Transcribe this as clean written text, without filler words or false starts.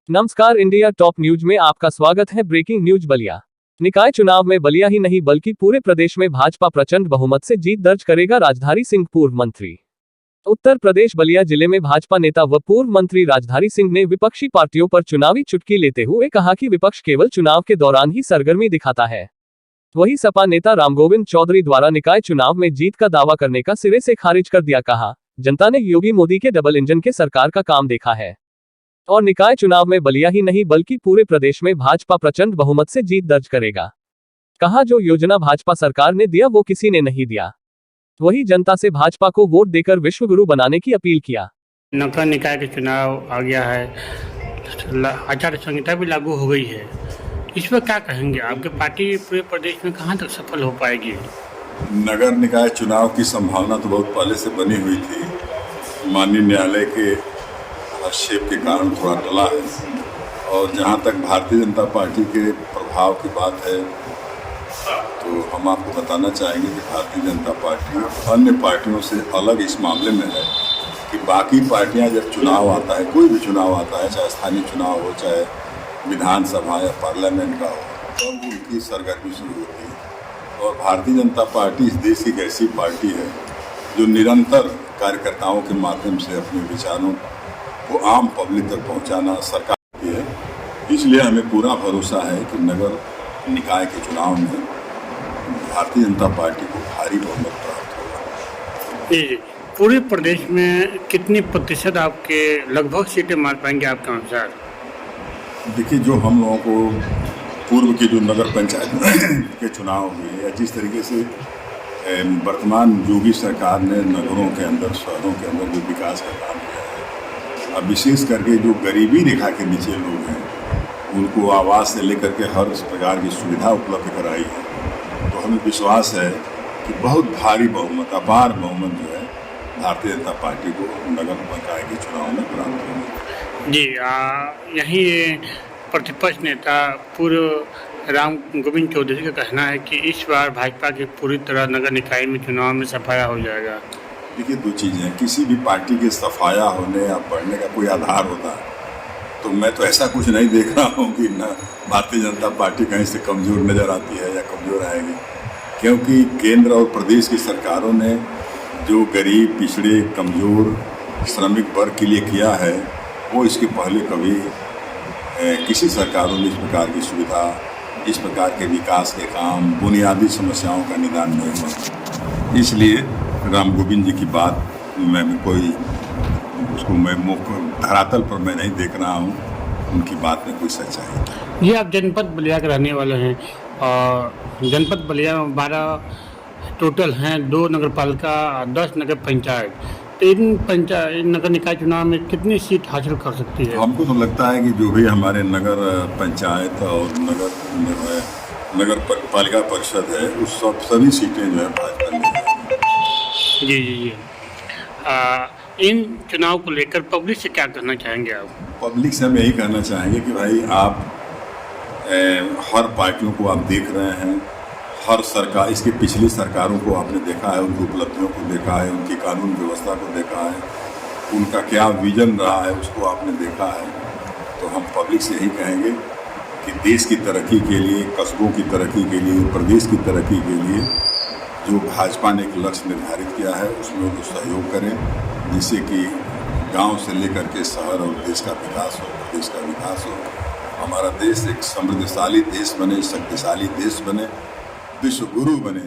नमस्कार, India top news में आपका स्वागत है। Breaking news. बलिया निकाय चुनाव में बलिया ही नहीं बल्कि पूरे प्रदेश में भाजपा प्रचंड बहुमत से जीत दर्ज करेगा। राजधारी सिंह। पूर्व मंत्री। उत्तर प्रदेश बलिया जिले में भाजपा नेता व पूर्व मंत्री राजधारी सिंह ने विपक्षी पार्टियों पर चुनावी चुटकी लेते हुए कहा कि विपक्ष केवल चुनाव के दौरान ही सरगर्मी दिखाता है। वहीं सपा नेता रामगोविंद चौधरी द्वारा निकाय चुनाव में जीत का दावा करने का सिरे से खारिज कर दिया। कहा, जनता ने योगी मोदी के डबल इंजन के सरकार का काम देखा है और निकाय चुनाव में बलिया ही नहीं बल्कि पूरे प्रदेश में भाजपा प्रचंड बहुमत से जीत दर्ज करेगा। कहा, जो योजना भाजपा सरकार ने दिया वो किसी ने नहीं दिया। वही जनता से भाजपा को वोट देकर विश्वगुरु बनाने की अपील किया। नगर निकाय के चुनाव आ गया है, आचार संहिता भी लागू हो गई है, इस पर क्या कहेंगे? आपकी पार्टी पूरे प्रदेश में कहाँ तक सफल हो पाएगी? नगर निकाय चुनाव की संभावना तो बहुत पहले से बनी हुई थी। माननीय न्यायालय के हस्तक्षेप के कारण थोड़ा टला है। और जहाँ तक भारतीय जनता पार्टी के प्रभाव की बात है तो हम आपको बताना चाहेंगे कि भारतीय जनता पार्टी अन्य पार्टियों से अलग इस मामले में है कि बाकी पार्टियां जब चुनाव आता है, कोई भी चुनाव आता है, चाहे स्थानीय चुनाव हो, चाहे विधानसभा या पार्लियामेंट का हो, तब उनकी सरगर्मी शुरू होती है। और भारतीय जनता पार्टी इस देश की एक ऐसी पार्टी है जो निरंतर कार्यकर्ताओं के माध्यम से अपने विचारों को आम पब्लिक तक पहुँचाना सरकार की है। इसलिए हमें पूरा भरोसा है कि नगर निकाय के चुनाव में भारतीय जनता पार्टी को भारी बहुमत प्राप्त होगा। जी, पूरे प्रदेश में कितनी प्रतिशत आपके लगभग सीटें मार पाएंगे आपके अनुसार? देखिए, जो हम लोगों को पूर्व के जो नगर पंचायत के चुनाव हुए या जिस तरीके से वर्तमान योगी सरकार ने नगरों के अंदर, शहरों के अंदर जो विकास का काम किया है, अब विशेष करके जो गरीबी रेखा के नीचे लोग हैं उनको आवास से लेकर के हर प्रकार की सुविधा उपलब्ध कराई है। तो हमें विश्वास है कि बहुत भारी बहुमत, अपार बहुमत जो है भारतीय जनता पार्टी को नगर निकाय के चुनाव में प्राप्त होगी। जी, यही प्रतिपक्ष नेता पूर्व राम गोविंद चौधरी का कहना है कि इस बार भाजपा की पूरी तरह नगर निकाय में चुनाव में सफाया हो जाएगा। देखिए, दो चीज़ें हैं, किसी भी पार्टी के सफाया होने या बढ़ने का कोई आधार होता है। तो मैं तो ऐसा कुछ नहीं देख रहा हूँ कि न भारतीय जनता पार्टी कहीं से कमज़ोर नज़र आती है या कमज़ोर आएगी, क्योंकि केंद्र और प्रदेश की सरकारों ने जो गरीब, पिछड़े, कमज़ोर, श्रमिक वर्ग के लिए किया है वो इसके पहले कभी किसी सरकारों ने इस प्रकार की सुविधा, इस प्रकार के विकास के काम, बुनियादी समस्याओं का निदान नहीं हुआ। इसलिए राम गोविंद जी की बात मैं कोई उसको मैं धरातल पर मैं नहीं देख रहा हूँ, उनकी बात में कोई सच्चाई है। ये आप जनपद बलिया के रहने वाले हैं और जनपद बलिया में 12 टोटल हैं, 2 नगर पालिका, 10 नगर पंचायत। तो इन नगर निकाय चुनाव में कितनी सीट हासिल कर सकती है? हमको तो लगता है कि जो भी हमारे नगर पंचायत और नगर पालिका परिषद है उस सभी सीटें जो है भाजपा ले जाएगी। जी। इन चुनाव को लेकर पब्लिक से क्या कहना चाहेंगे आप? पब्लिक से हम यही कहना चाहेंगे कि भाई आप हर पार्टियों को आप देख रहे हैं, हर सरकार, इसकी पिछली सरकारों को आपने देखा है, उनकी उपलब्धियों को देखा है, उनकी कानून व्यवस्था को देखा है, उनका क्या विजन रहा है उसको आपने देखा है। तो हम पब्लिक से यही कहेंगे कि देश की तरक्की के लिए, कस्बों की तरक्की के लिए, प्रदेश की तरक्की के लिए जो भाजपा ने एक लक्ष्य निर्धारित किया है उसमें वो सहयोग करें, जिससे कि गांव से लेकर के शहर और देश का विकास हो, प्रदेश का विकास हो, हमारा देश एक समृद्धशाली देश बने, शक्तिशाली देश बने, विश्व गुरु बने।